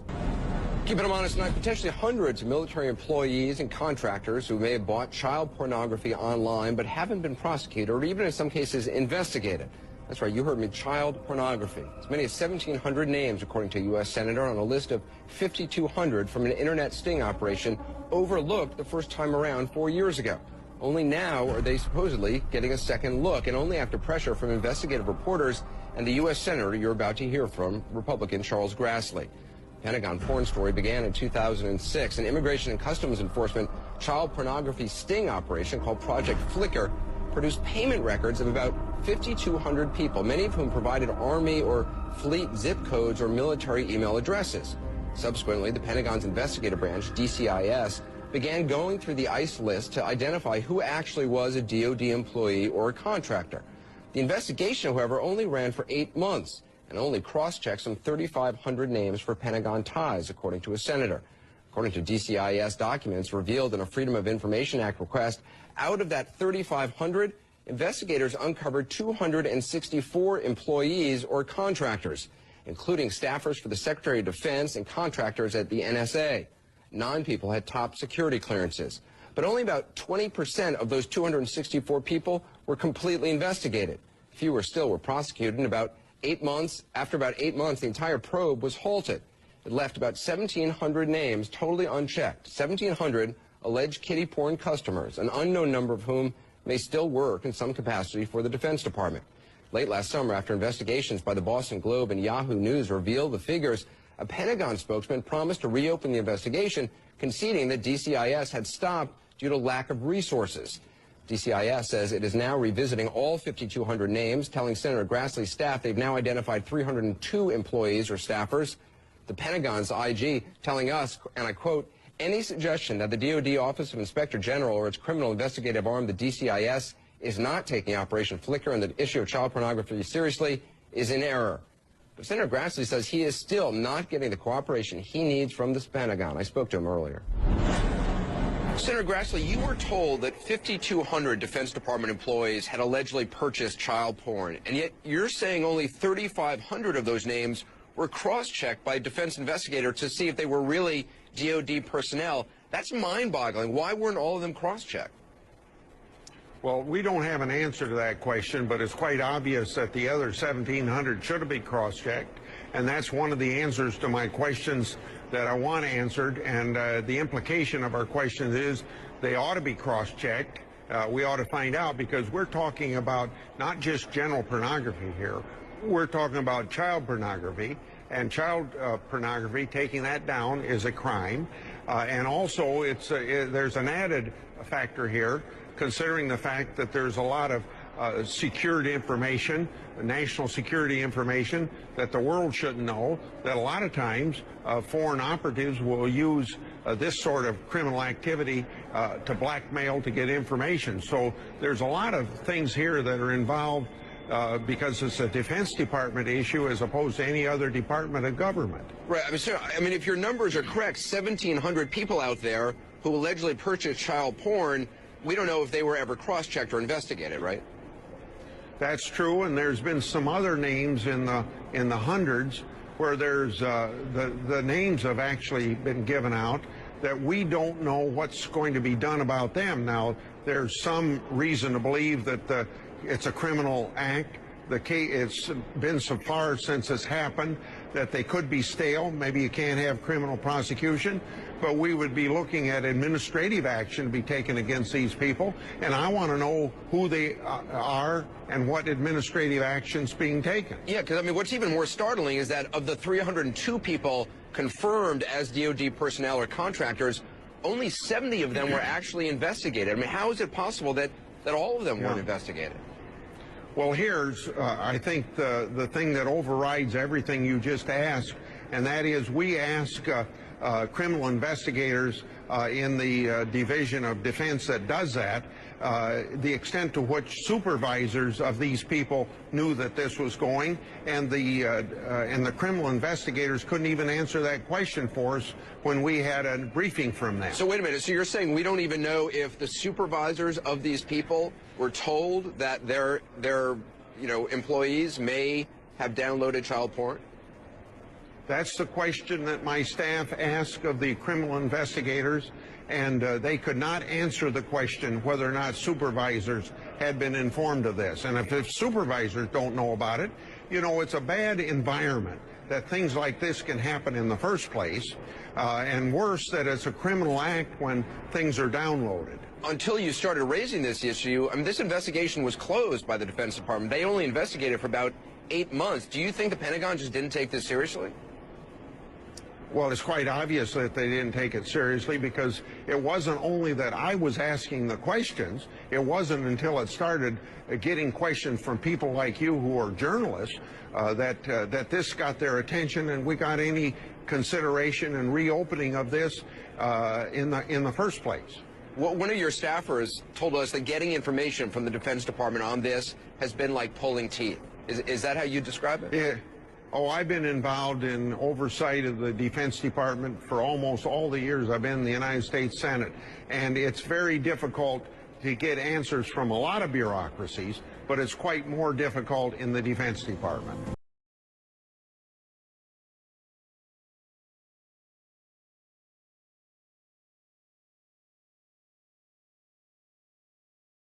Keeping them honest tonight, potentially hundreds of military employees and contractors who may have bought child pornography online but haven't been prosecuted or even in some cases investigated. That's right, you heard me, child pornography. As many as 1,700 names, according to a U.S. Senator, on a list of 5,200 from an internet sting operation overlooked the first time around 4 years ago. Only now are they supposedly getting a second look, and only after pressure from investigative reporters and the U.S. Senator you're about to hear from, Republican Charles Grassley. Pentagon porn story began in 2006. An Immigration and Customs Enforcement child pornography sting operation called Project Flicker produced payment records of about 5,200 people, many of whom provided Army or Fleet zip codes or military email addresses. Subsequently, the Pentagon's investigative branch, DCIS, began going through the ICE list to identify who actually was a DoD employee or a contractor. The investigation, however, only ran for 8 months and only cross-checked some 3,500 names for Pentagon ties, according to a senator. According to DCIS documents revealed in a Freedom of Information Act request, out of that 3,500, investigators uncovered 264 employees or contractors, including staffers for the Secretary of Defense and contractors at the NSA. 9 people had top security clearances. But only about 20% of those 264 people were completely investigated. Fewer still were prosecuted, and after about 8 months, the entire probe was halted. It left about 1,700 names totally unchecked, 1,700 alleged kiddie porn customers, an unknown number of whom may still work in some capacity for the Defense Department. Late last summer, after investigations by the Boston Globe and Yahoo News revealed the figures, a Pentagon spokesman promised to reopen the investigation, conceding that DCIS had stopped due to lack of resources. DCIS says it is now revisiting all 5,200 names, telling Senator Grassley's staff they've now identified 302 employees or staffers. The Pentagon's IG telling us, and I quote, "Any suggestion that the DoD Office of Inspector General or its criminal investigative arm, the DCIS, is not taking Operation Flicker and the issue of child pornography seriously is in error." But Senator Grassley says he is still not getting the cooperation he needs from this Pentagon. I spoke to him earlier. Senator Grassley, you were told that 5,200 Defense Department employees had allegedly purchased child porn, and yet you're saying only 3,500 of those names were cross-checked by a defense investigator to see if they were really DoD personnel. That's mind-boggling. Why weren't all of them cross-checked? Well, we don't have an answer to that question, but it's quite obvious that the other 1,700 should have been cross-checked, and that's one of the answers to my questions that I want answered, and the implication of our questions is they ought to be cross-checked. We ought to find out, because we're talking about not just general pornography here. We're talking about child pornography, and child pornography, taking that down is a crime. And also, there's an added factor here, considering the fact that there's a lot of secured information, national security information that the world shouldn't know, that a lot of times foreign operatives will use this sort of criminal activity to blackmail to get information. So there's a lot of things here that are involved because it's a Defense Department issue as opposed to any other department of government. Right. I mean, if your numbers are correct, 1,700 people out there who allegedly purchased child porn, we don't know if they were ever cross-checked or investigated, right? That's true, and there's been some other names in the hundreds where there's the names have actually been given out that we don't know what's going to be done about them. Now, there's some reason to believe that it's a criminal act. It's been so far since it's happened that they could be stale. Maybe you can't have criminal prosecution, but we would be looking at administrative action to be taken against these people. And I want to know who they are and what administrative action's being taken. Yeah, because I mean, what's even more startling is that of the 302 people confirmed as DoD personnel or contractors, only 70 of them were actually investigated. I mean, how is it possible that all of them weren't investigated? Well, here's, I think, the thing that overrides everything you just asked, and that is we ask criminal investigators in the Division of Defense that does that, the extent to which supervisors of these people knew that this was going, and the criminal investigators couldn't even answer that question for us when we had a briefing from them. So wait a minute, so you're saying we don't even know if the supervisors of these people were told that their employees may have downloaded child porn? That's the question that my staff asked of the criminal investigators, and they could not answer the question whether or not supervisors had been informed of this. And if supervisors don't know about it, it's a bad environment that things like this can happen in the first place, and worse, that it's a criminal act when things are downloaded. Until you started raising this issue, I mean, this investigation was closed by the Defense Department. They only investigated for about 8 months. Do you think the Pentagon just didn't take this seriously? Well, it's quite obvious that they didn't take it seriously, because it wasn't only that I was asking the questions. It wasn't until it started getting questions from people like you who are journalists that this got their attention, and we got any consideration and reopening of this in the first place. Well, one of your staffers told us that getting information from the Defense Department on this has been like pulling teeth. Is that how you describe it? Yeah. Oh, I've been involved in oversight of the Defense Department for almost all the years I've been in the United States Senate, and it's very difficult to get answers from a lot of bureaucracies, but it's quite more difficult in the Defense Department.